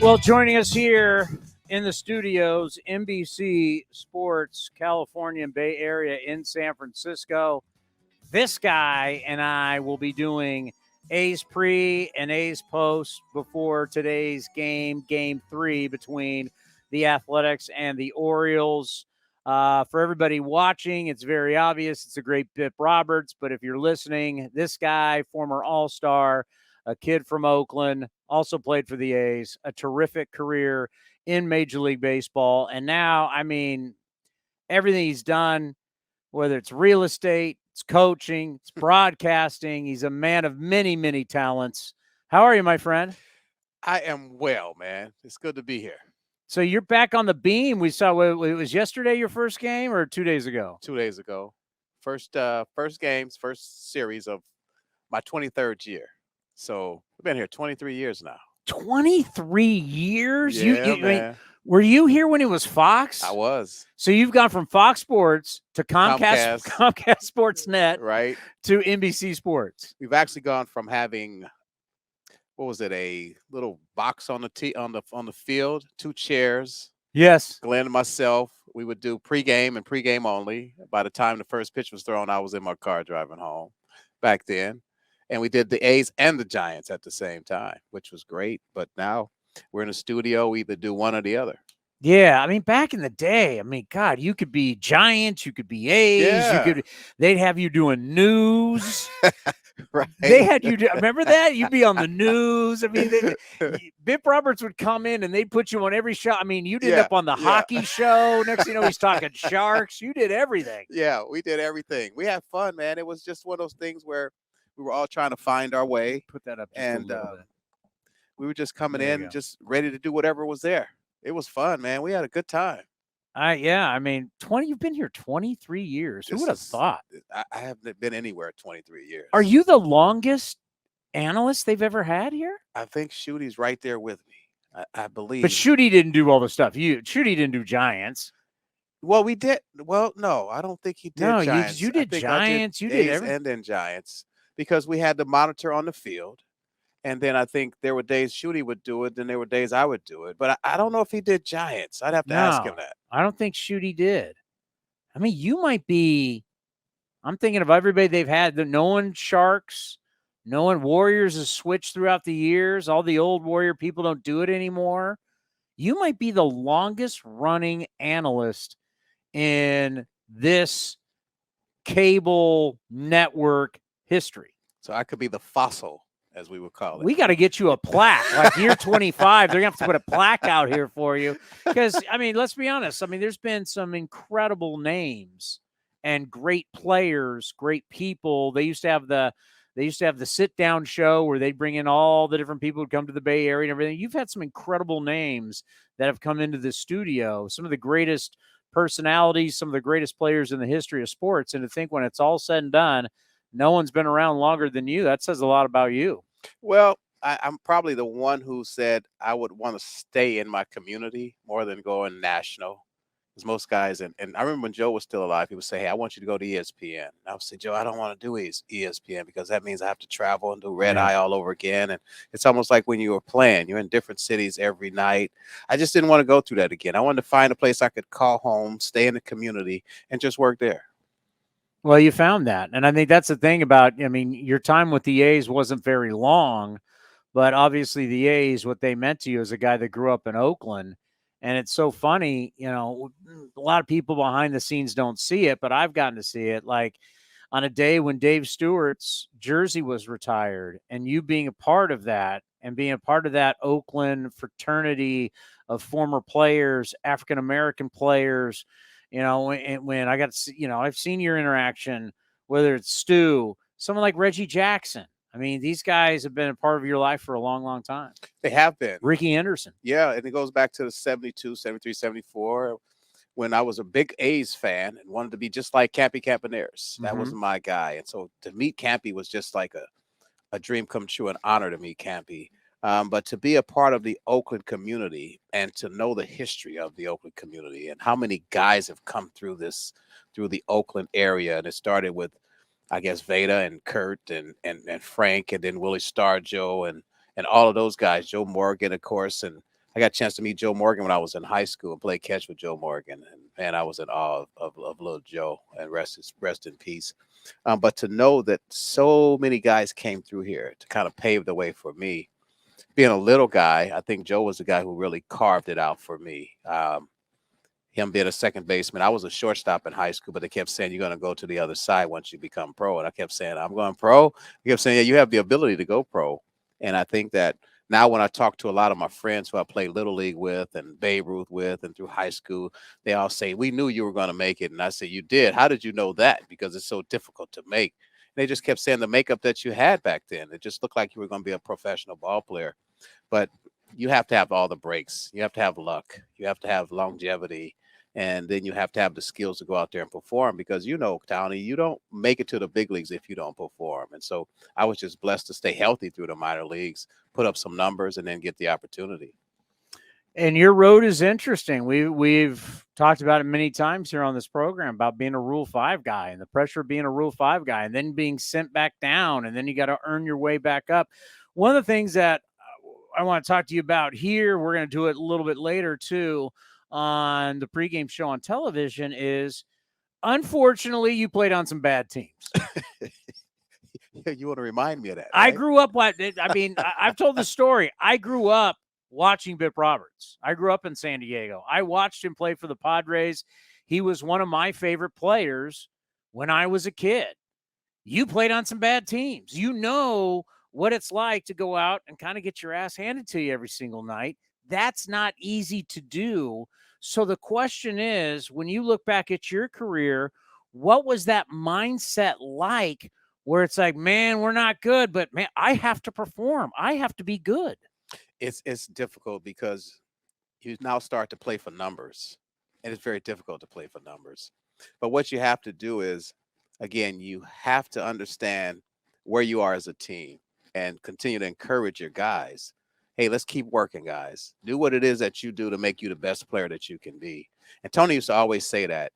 Well, joining us here in the studios, NBC Sports California and Bay Area in San Francisco. This guy and I will be doing A's pre and A's post before today's game, game 3 between the Athletics and the Orioles. For everybody watching, it's very obvious. It's a great Bip Roberts, but if you're listening, this guy, former All-Star, a kid from Oakland, also played for the A's, a terrific career in Major League Baseball. And now, I mean, everything he's done, whether it's real estate, it's coaching, it's broadcasting, he's a man of many, many talents. How are you, my friend? I am well, man. It's good to be here. So you're back on the beam. We saw, it was yesterday your first game or 2 days ago? 2 days ago. First games, first series of my 23rd year. So we've been here 23 years now. 23 years? Yeah, man. Were you here when it was Fox? I was. So you've gone from Fox Sports to Comcast Sportsnet, right, to NBC Sports. We've actually gone from having, what was it, a little box on the field, 2 chairs. Yes. Glenn and myself, we would do pregame and pregame only. By the time the first pitch was thrown, I was in my car driving home back then. And we did the A's and the Giants at the same time, which was great. But now we're in a studio, we either do one or the other. Yeah, I mean, back in the day, I mean, God, you could be Giants, you could be A's, Yeah. they'd have you doing news. Right. They had you, remember that? You'd be on the news. I mean, Bip Roberts would come in and they'd put you on every show. I mean, you'd end up on the hockey show. Next thing you know, he's talking Sharks. You did everything. Yeah, we did everything. We had fun, man. It was just one of those things where we were all trying to find our way. Put that up just and a little bit. We were just coming There you in, go. just ready to do whatever was there. It was fun, man. We had a good time. Yeah, I mean, you've been here 23 years. Who would have thought? I haven't been anywhere 23 years. Are you the longest analyst they've ever had here? I think Shooty's right there with me. I believe. But Shooty didn't do all the stuff. Shooty didn't do Giants. Well, we did. Well, no, I don't think he did. No, Giants. you did Giants. You did everything. And then Giants, because we had the monitor on the field. And then I think there were days Shooty would do it, then there were days I would do it. But I don't know if he did Giants. I'd have to ask him that. I don't think Shooty did. I mean, you might be – I'm thinking of everybody they've had. Knowing Sharks, knowing Warriors has switched throughout the years. All the old Warrior people don't do it anymore. You might be the longest-running analyst in this cable network history. So I could be the fossil, as we would call it. We got to get you a plaque. Like year 25, they're going to have to put a plaque out here for you. Because, I mean, let's be honest. I mean, there's been some incredible names and great players, great people. They used to have the sit-down show where they'd bring in all the different people who come to the Bay Area and everything. You've had some incredible names that have come into the studio, some of the greatest personalities, some of the greatest players in the history of sports. And to think when it's all said and done, no one's been around longer than you. That says a lot about you. Well, I'm probably the one who said I would want to stay in my community more than going national. Because most guys, and I remember when Joe was still alive, he would say, hey, I want you to go to ESPN. And I would say, Joe, I don't want to do ESPN because that means I have to travel and do red eye all over again. And it's almost like when you were playing, you're in different cities every night. I just didn't want to go through that again. I wanted to find a place I could call home, stay in the community, and just work there. Well, you found that. And I think that's the thing about, I mean, your time with the A's wasn't very long, but obviously the A's, what they meant to you as a guy that grew up in Oakland. And it's so funny, you know, a lot of people behind the scenes don't see it, but I've gotten to see it. Like on a day when Dave Stewart's jersey was retired and you being a part of that and being a part of that Oakland fraternity of former players, African-American players, you know, and when I got to see, you know, I've seen your interaction, whether it's Stu, someone like Reggie Jackson. I mean, these guys have been a part of your life for a long, long time. They have been. Ricky Anderson. Yeah, and it goes back to the 72, 73, 74, when I was a big A's fan and wanted to be just like Campy Campaneris. That was my guy. And so to meet Campy was just like a dream come true, an honor to meet Campy. But to be a part of the Oakland community and to know the history of the Oakland community and how many guys have come through the Oakland area. And it started with, I guess, Veda and Kurt and Frank, and then Willie Stargell and all of those guys, Joe Morgan, of course, and I got a chance to meet Joe Morgan when I was in high school and play catch with Joe Morgan. And man, I was in awe of little Joe, and rest in peace. But to know that so many guys came through here to kind of pave the way for me, being a little guy, I think Joe was the guy who really carved it out for me. Him being a second baseman, I was a shortstop in high school, but they kept saying, you're going to go to the other side once you become pro. And I kept saying, I'm going pro. He kept saying, yeah, you have the ability to go pro. And I think that now when I talk to a lot of my friends who I played Little League with and Babe Ruth with and through high school, they all say, we knew you were going to make it. And I said, you did. How did you know that? Because it's so difficult to make. And they just kept saying the makeup that you had back then. It just looked like you were going to be a professional ball player. But you have to have all the breaks. You have to have luck. You have to have longevity. And then you have to have the skills to go out there and perform, because, Townie, you don't make it to the big leagues if you don't perform. And so I was just blessed to stay healthy through the minor leagues, put up some numbers, and then get the opportunity. And your road is interesting. We've talked about it many times here on this program about being a Rule 5 guy and the pressure of being a Rule 5 guy and then being sent back down, and then you got to earn your way back up. One of the things that I want to talk to you about here, we're going to do it a little bit later too, on the pregame show on television, is unfortunately you played on some bad teams. You want to remind me of that? I right? grew up, I've told the story. I grew up watching Bip Roberts. I grew up in San Diego. I watched him play for the Padres. He was one of my favorite players when I was a kid. You played on some bad teams. You know what it's like to go out and kind of get your ass handed to you every single night. That's not easy to do. So the question is, when you look back at your career, what was that mindset like, where it's like, man, we're not good, but man, I have to perform. I have to be good. It's difficult because you now start to play for numbers, and it's very difficult to play for numbers. But what you have to do is, again, you have to understand where you are as a team and continue to encourage your guys. Hey, let's keep working, guys. Do what it is that you do to make you the best player that you can be. And Tony used to always say that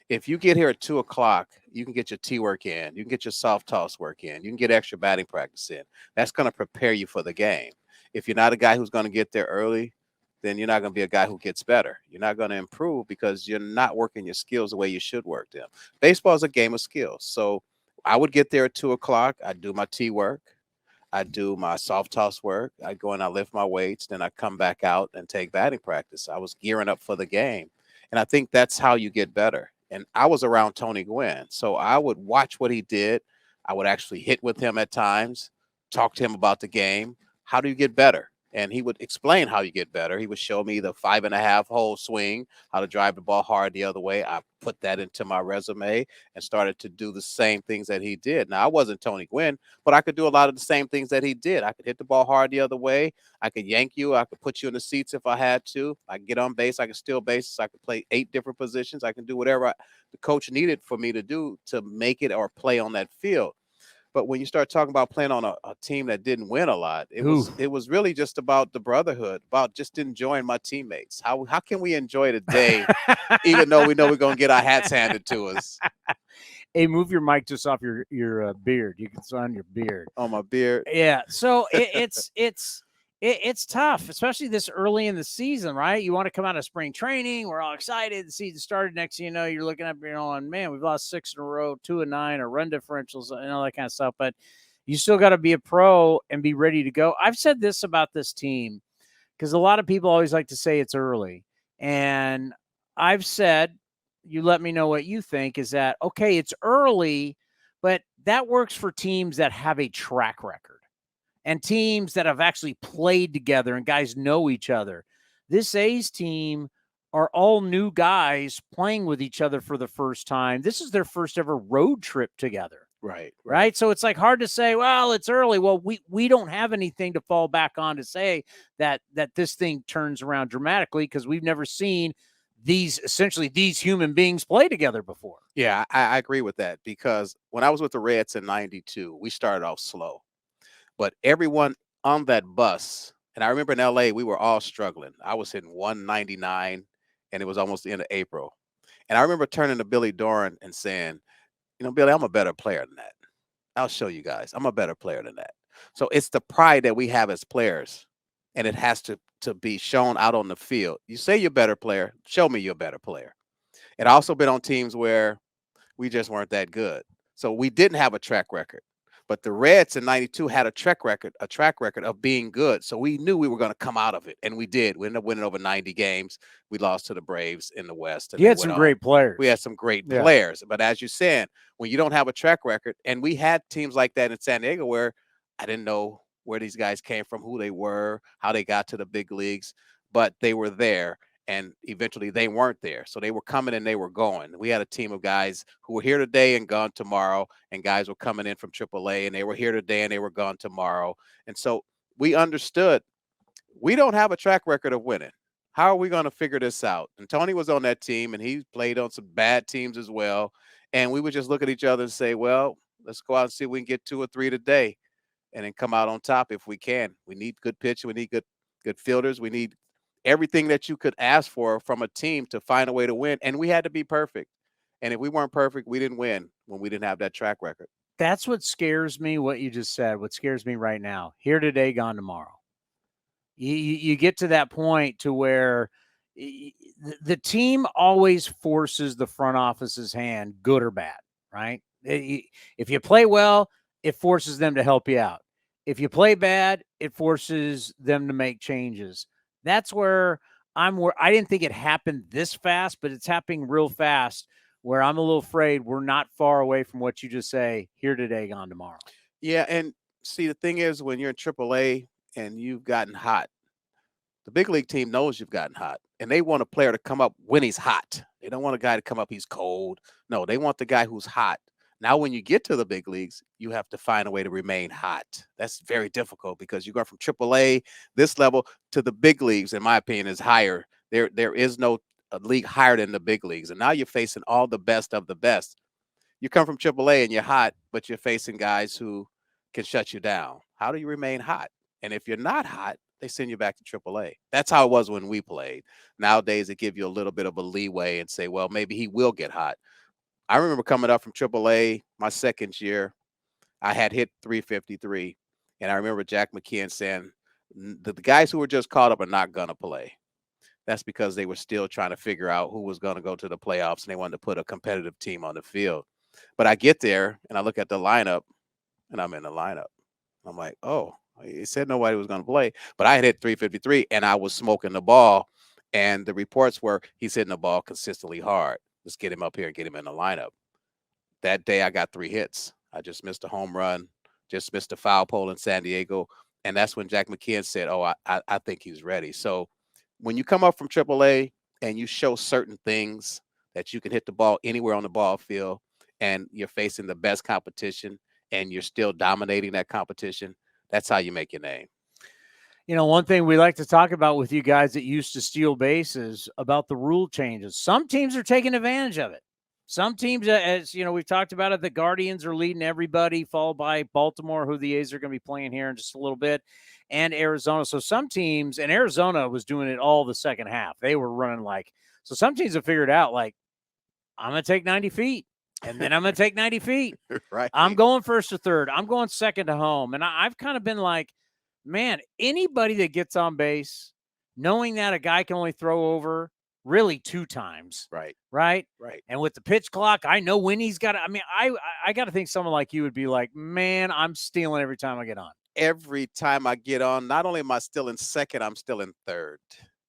if you get here at 2:00, you can get your tee work in, you can get your soft toss work in, you can get extra batting practice in. That's going to prepare you for the game. If you're not a guy who's going to get there early, then you're not going to be a guy who gets better. You're not going to improve because you're not working your skills the way you should work them. Baseball is a game of skills. So I would get there at 2:00. I'd do my tee work. I do my soft toss work. I go and I lift my weights. Then I come back out and take batting practice. I was gearing up for the game. And I think that's how you get better. And I was around Tony Gwynn. So I would watch what he did. I would actually hit with him at times, talk to him about the game. How do you get better? And he would explain how you get better. He would show me the 5.5 hole swing, how to drive the ball hard the other way. I put that into my resume and started to do the same things that he did. Now, I wasn't Tony Gwynn, but I could do a lot of the same things that he did. I could hit the ball hard the other way. I could yank you. I could put you in the seats if I had to. I could get on base. I could steal bases. I could play 8 different positions. I can do whatever the coach needed for me to do to make it or play on that field. But when you start talking about playing on a team that didn't win a lot, it was really just about the brotherhood, about just enjoying my teammates. How can we enjoy the day, even though we know we're going to get our hats handed to us? Hey, move your mic just off your beard. You can sign your beard. On my beard. Yeah. So it's tough, especially this early in the season, right? You want to come out of spring training. We're all excited. The season started. Next thing you know, you're looking up, and man, we've lost 6 in a row, 2-9, or run differentials and all that kind of stuff. But you still got to be a pro and be ready to go. I've said this about this team because a lot of people always like to say it's early. And I've said, you let me know what you think, is that, okay, it's early, but that works for teams that have a track record. And teams that have actually played together and guys know each other. This A's team are all new guys playing with each other for the first time. This is their first ever road trip together. Right. So it's like hard to say, well, it's early. Well, we don't have anything to fall back on to say that this thing turns around dramatically, because we've never seen these human beings play together before. Yeah, I agree with that, because when I was with the Reds in '92, we started off slow. But everyone on that bus, and I remember in LA, we were all struggling. I was hitting 199, and it was almost the end of April. And I remember turning to Billy Doran and saying, Billy, I'm a better player than that. I'll show you guys. I'm a better player than that. So it's the pride that we have as players, and it has to to be shown out on the field. You say you're a better player, show me you're a better player. And I also been on teams where we just weren't that good. So we didn't have a track record. But the Reds in '92 had a track record of being good. So we knew we were going to come out of it, and we did. We ended up winning over 90 games. We lost to the Braves in the West. And you had some great players. We had some great players. But as you're saying, when you don't have a track record, and we had teams like that in San Diego where I didn't know where these guys came from, who they were, how they got to the big leagues, but they were there. And eventually they weren't there. So they were coming and they were going. We had a team of guys who were here today and gone tomorrow, and guys were coming in from AAA and they were here today and they were gone tomorrow. And so we understood we don't have a track record of winning. How are we going to figure this out? And Tony was on that team, and he played on some bad teams as well. And we would just look at each other and say, well, let's go out and see if we can get 2 or 3 today and then come out on top if we can. We need good pitching. We need good fielders. We need everything that you could ask for from a team to find a way to win. And we had to be perfect. And if we weren't perfect, we didn't win when we didn't have that track record. That's what scares me, what you just said. What scares me right now, here today, gone tomorrow. You get to that point to where the team always forces the front office's hand, good or bad, right? If you play well, it forces them to help you out. If you play bad, it forces them to make changes. That's where I didn't think it happened this fast, but it's happening real fast, where I'm a little afraid we're not far away from what you just say, here today, gone tomorrow. Yeah, and see, the thing is, when you're in AAA and you've gotten hot, the big league team knows you've gotten hot, and they want a player to come up when he's hot. They don't want a guy to come up, he's cold. No, they want the guy who's hot. Now, when you get to the big leagues, you have to find a way to remain hot. That's very difficult because you're going from AAA, this level, to the big leagues, in my opinion, is higher. There is no league higher than the big leagues. And now you're facing all the best of the best. You come from AAA and you're hot, but you're facing guys who can shut you down. How do you remain hot? And if you're not hot, they send you back to AAA. That's how it was when we played. Nowadays, they give you a little bit of a leeway and say, well, maybe he will get hot. I remember coming up from AAA my second year. I had hit 353. And I remember Jack McKeon saying, the guys who were just caught up are not going to play. That's because they were still trying to figure out who was going to go to the playoffs, and they wanted to put a competitive team on the field. But I get there, and I look at the lineup, and I'm in the lineup. I'm like, oh, he said nobody was going to play. But I had hit 353, and I was smoking the ball. And the reports were he's hitting the ball consistently hard. Let's get him up here and get him in the lineup. That day, I got 3 hits. I just missed a home run, just missed a foul pole in San Diego. And that's when Jack McKeon said, oh, I think he's ready. So when you come up from AAA and you show certain things that you can hit the ball anywhere on the ball field, and you're facing the best competition and you're still dominating that competition, that's how you make your name. You know, one thing we like to talk about with you guys that used to steal bases about the rule changes. Some teams are taking advantage of it. Some teams, as you know, we've talked about it, the Guardians are leading everybody, followed by Baltimore, who the A's are going to be playing here in just a little bit, and Arizona. So some teams, and Arizona was doing it all the second half. They were running so some teams have figured out, I'm going to take 90 feet, and then I'm going to take 90 feet. Right. I'm going first to third. I'm going second to home. And I've kind of been like, man, anybody that gets on base, knowing that a guy can only throw over really 2 times. Right. Right. Right. And with the pitch clock, I know when he's got to, I got to think someone like you would be like, man, I'm stealing every time I get on. Every time I get on, not only am I still in second, I'm still in third,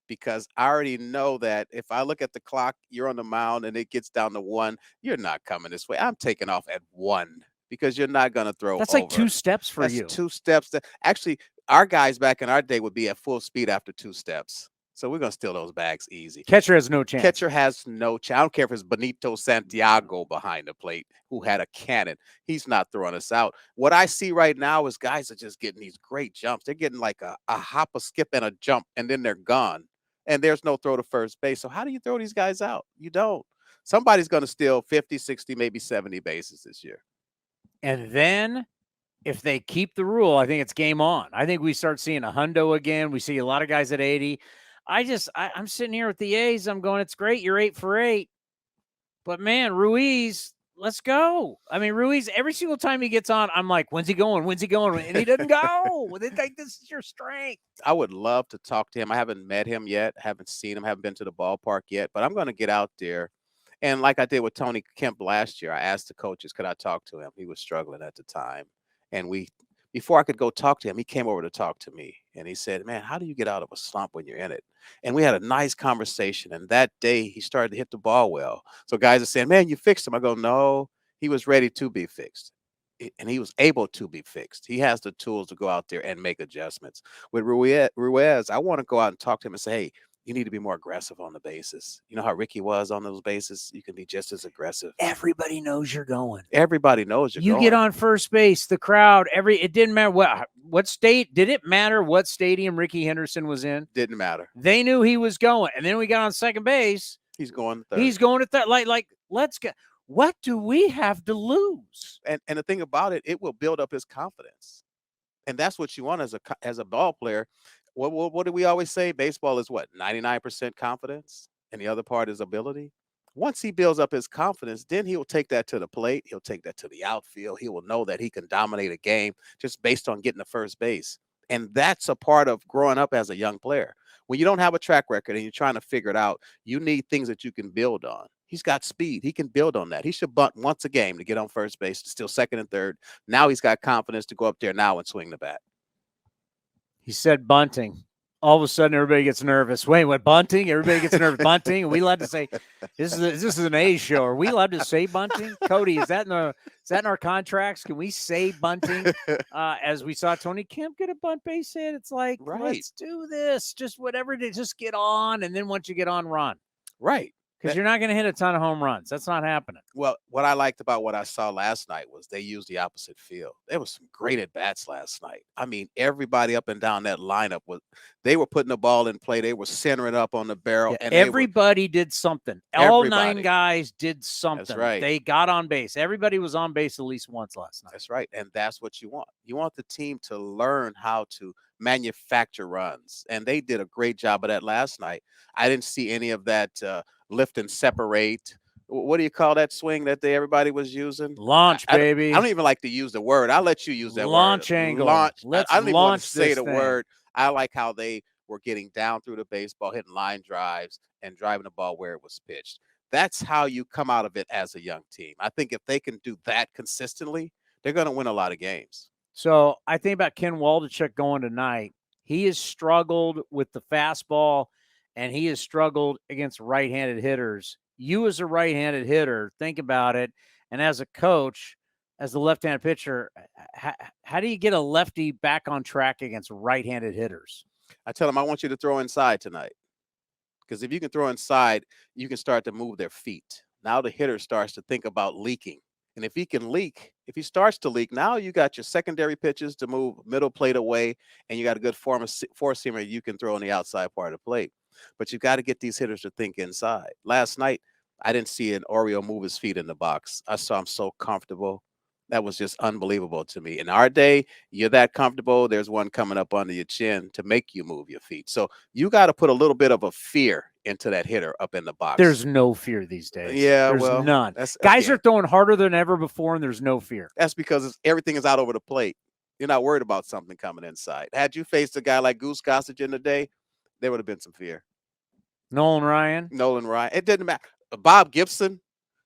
because I already know that if I look at the clock, you're on the mound and it gets down to 1, you're not coming this way. I'm taking off at 1 because you're not going to throw That's over. like 2 steps for you. 2 steps. Actually, our guys back in our day would be at full speed after 2 steps. So we're going to steal those bags easy. Catcher has no chance. Catcher has no chance. I don't care if it's Benito Santiago behind the plate who had a cannon. He's not throwing us out. What I see right now is guys are just getting these great jumps. They're getting like a hop, a skip, and a jump, and then they're gone. And there's no throw to first base. So how do you throw these guys out? You don't. Somebody's going to steal 50, 60, maybe 70 bases this year. And then if they keep the rule, I think it's game on. I think we start seeing a hundo again. We see a lot of guys at 80. I'm sitting here with the A's. I'm going, it's great. You're 8 for 8. But, man, Ruiz, let's go. I mean, Ruiz, every single time he gets on, I'm like, when's he going? When's he going? And he doesn't go. They think this is your strength. I would love to talk to him. I haven't met him yet, haven't seen him, haven't been to the ballpark yet, but I'm going to get out there. And like I did with Tony Kemp last year, I asked the coaches, could I talk to him? He was struggling at the time. And before I could go talk to him, he came over to talk to me. And he said, man, how do you get out of a slump when you're in it? And we had a nice conversation. And that day, he started to hit the ball well. So guys are saying, man, you fixed him. I go, no, he was ready to be fixed. And he was able to be fixed. He has the tools to go out there and make adjustments. With Ruiz, I want to go out and talk to him and say, hey, you need to be more aggressive on the bases. You know how Ricky was on those bases? You can be just as aggressive. Everybody knows you're going. Everybody knows you're going. You get on first base, the crowd, it didn't matter what state. Did it matter what stadium Ricky Henderson was in? Didn't matter. They knew he was going. And then we got on second base. He's going third. He's going to third. Like, let's go. What do we have to lose? And the thing about it, it will build up his confidence. And that's what you want as a ball player. What do we always say? Baseball is what? 99% confidence, and the other part is ability. Once he builds up his confidence, then he'll take that to the plate. He'll take that to the outfield. He will know that he can dominate a game just based on getting to first base. And that's a part of growing up as a young player. When you don't have a track record and you're trying to figure it out, you need things that you can build on. He's got speed. He can build on that. He should bunt once a game to get on first base, to steal second and third. Now he's got confidence to go up there now and swing the bat. He said bunting. All of a sudden, everybody gets nervous. Wait, what, bunting? Everybody gets nervous. Bunting? Are we allowed to say this is an A's show? Are we allowed to say bunting? Cody, is that in our contracts? Can we say bunting? As we saw Tony Kemp get a bunt base hit, it's like, right, let's do this. Just whatever it is, just get on, and then once you get on, run. Right. Because you're not going to hit a ton of home runs. That's not happening. Well, what I liked about what I saw last night was they used the opposite field. There was some great at-bats last night. I mean, everybody up and down that lineup, they were putting the ball in play. They were centering up on the barrel. Yeah, and everybody did something. All 9 guys did something. That's right. They got on base. Everybody was on base at least once last night. That's right. And that's what you want. You want the team to learn how to manufacture runs. And they did a great job of that last night. I didn't see any of that lift and separate. What do you call that swing that everybody was using? Launch, baby. I don't even like to use the word. I'll let you use that launch word. Angle. Launch. Let's I don't even want to say the thing. word. I like how they were getting down through the baseball, hitting line drives, and driving the ball where it was pitched. That's how you come out of it as a young team. I think if they can do that consistently, they're going to win a lot of games. So I think about Ken Waldachuk going tonight. He has struggled with the fastball, and he has struggled against right-handed hitters. You as a right-handed hitter, think about it. And as a coach, as the left-handed pitcher, how do you get a lefty back on track against right-handed hitters? I tell them I want you to throw inside tonight. Because if you can throw inside, you can start to move their feet. Now the hitter starts to think about leaking. And if he can leak, if he starts to leak, now you got your secondary pitches to move middle plate away, and you got a good four-seamer you can throw on the outside part of the plate. But you got to get these hitters to think inside. Last night, I didn't see an Oriole move his feet in the box. I saw him so comfortable. That was just unbelievable to me. In our day, you're that comfortable, there's one coming up under your chin to make you move your feet. So you got to put a little bit of a fear into that hitter up in the box. There's no fear these days. Yeah, there's none. Guys are throwing harder than ever before, and there's no fear. That's because everything is out over the plate. You're not worried about something coming inside. Had you faced a guy like Goose Gossage in the day, there would have been some fear. Nolan Ryan. It didn't matter. Bob Gibson.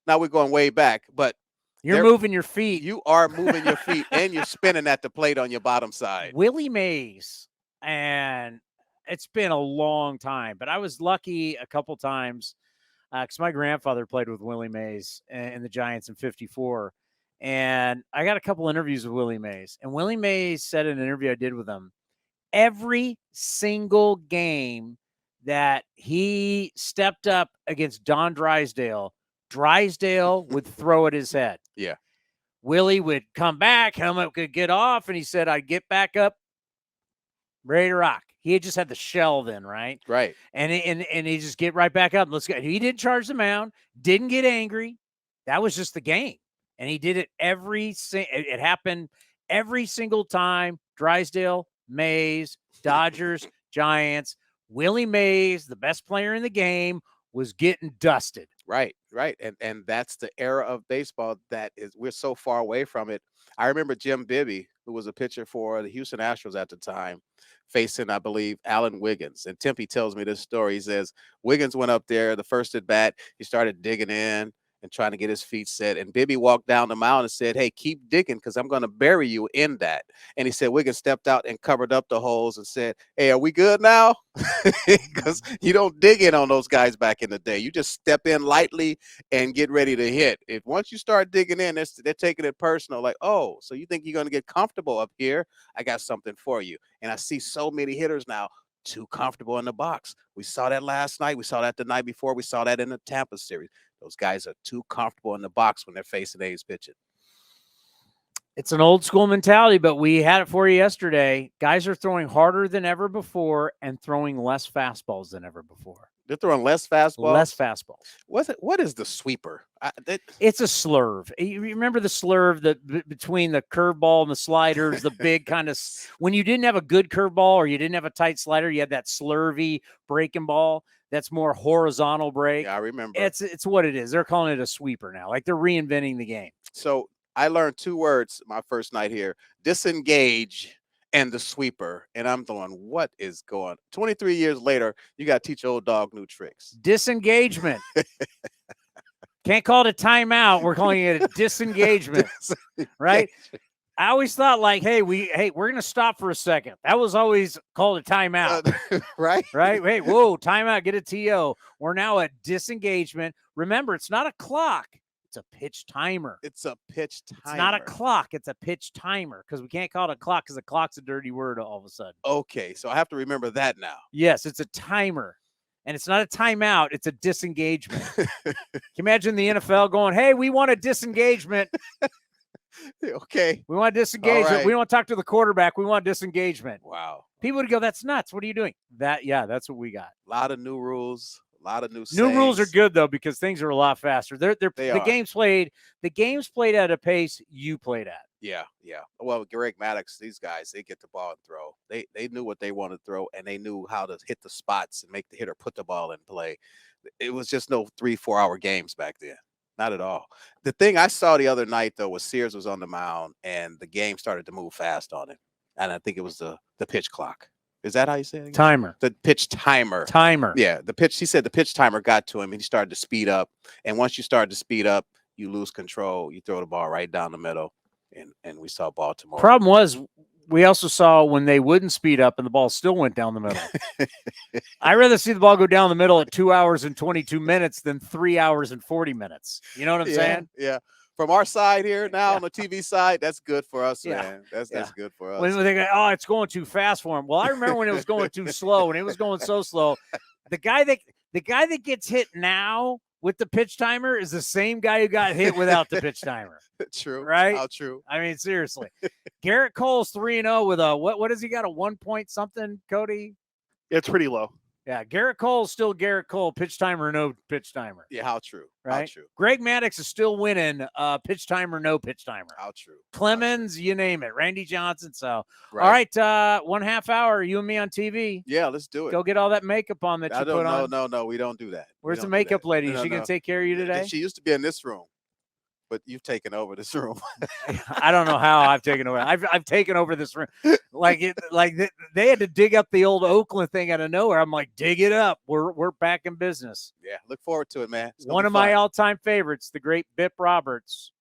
Now we're going way back, but you're moving your feet. You are moving your feet, and you're spinning at the plate on your bottom side. Willie Mays, and it's been a long time, but I was lucky a couple times because my grandfather played with Willie Mays in the Giants in '54, and I got a couple interviews with Willie Mays. And Willie Mays said in an interview I did with him, every single game that he stepped up against Don Drysdale would throw at his head. Yeah. Willie would come back, helmet could get off, and he said, I'd get back up, ready to rock. He had just had the shell then, right? Right. And he just get right back up. Let's go. He didn't charge the mound, didn't get angry. That was just the game. And he did it it happened every single time. Drysdale, Mays, Dodgers, Giants. Willie Mays, the best player in the game, was getting dusted. Right, right. And that's the era of baseball that is we're so far away from it. I remember Jim Bibby, who was a pitcher for the Houston Astros at the time, facing, I believe, Alan Wiggins. And Tempe tells me this story. He says Wiggins went up there the first at bat, he started digging in and trying to get his feet set. And Bibby walked down the mound and said, "Hey, keep digging because I'm going to bury you in that." And he said Wiggins stepped out and covered up the holes and said, "Hey, are we good now?" Because you don't dig in on those guys back in the day. You just step in lightly and get ready to hit. If once you start digging in, they're taking it personal. Like, oh, so you think you're going to get comfortable up here? I got something for you. And I see so many hitters now too comfortable in the box. We saw that last night. We saw that the night before. We saw that in the Tampa series. Those guys are too comfortable in the box when they're facing A's pitching. It's an old school mentality, but we had it for you yesterday. Guys are throwing harder than ever before and throwing less fastballs than ever before. They're throwing less fastballs. Less fastballs. What is the sweeper? It's a slurve. You remember the slurve between the curveball and the sliders, the big kind of when you didn't have a good curveball or you didn't have a tight slider, you had that slurvy breaking ball. That's more horizontal break. Yeah, I remember. It's what it is. They're calling it a sweeper now. Like they're reinventing the game. So I learned 2 words my first night here: disengage and the sweeper. And I'm going, what is going on? 23 years later, you got to teach old dog new tricks. Disengagement. Can't call it a timeout. We're calling it a disengagement, right? I always thought like, hey, we're going to stop for a second. That was always called a timeout. Right? Right? Hey, whoa, timeout, get a TO. We're now at disengagement. Remember, it's not a clock. It's a pitch timer. It's a pitch timer. It's not a clock. It's a pitch timer because we can't call it a clock because a clock's a dirty word all of a sudden. Okay, so I have to remember that now. Yes, it's a timer. And it's not a timeout. It's a disengagement. Can you imagine the NFL going, hey, we want a disengagement. Okay. We want disengagement. Right. We don't want to talk to the quarterback. We want disengagement. Wow. People would go, that's nuts. What are you doing? That's what we got. A lot of new rules, a lot of new New rules are good though because things are a lot faster. The game's played at a pace you played at. Yeah, yeah. Well, Greg Maddox, these guys, they get the ball and throw. They knew what they wanted to throw, and they knew how to hit the spots and make the hitter put the ball in play. It was just no 3-4 hour games back then. Not at all. The thing I saw the other night, though, was Sears was on the mound, and the game started to move fast on him. And I think it was the pitch clock. Is that how you say it again? Timer. The pitch timer. Timer. Yeah, he said the pitch timer got to him, and he started to speed up. And once you start to speed up, you lose control. You throw the ball right down the middle, and we saw Baltimore. Problem was, we also saw when they wouldn't speed up and the ball still went down the middle. I'd rather see the ball go down the middle at 2 hours and 22 minutes than 3 hours and 40 minutes. You know what I'm saying? Yeah. From our side here now on the TV side, that's good for us, man. That's good for us. When they go, oh, it's going too fast for him. Well, I remember when it was going too slow, and it was going so slow. The guy that gets hit now with the pitch timer is the same guy who got hit without the pitch timer. True. Right? How true. I mean, seriously. Garrett Cole's 3-0 with a what has he got? A 1 point something, Cody? It's pretty low. Yeah, Garrett Cole's still Garrett Cole, pitch timer, no pitch timer. Yeah, how true. Right? How true. Greg Maddox is still winning pitch timer, no pitch timer. How true. Clemens, you name it. Randy Johnson. So, right. All right, 1/2 hour, you and me on TV. Yeah, let's do it. Go get all that makeup on that you put on. No, we don't do that. Where's the makeup lady? Is she going to take care of you today? She used to be in this room, but you've taken over this room. I don't know how I've taken over. I've taken over this room. They had to dig up the old Oakland thing out of nowhere. I'm like, dig it up. We're back in business. Yeah, look forward to it, man. One of my all-time favorites, the great Bip Roberts.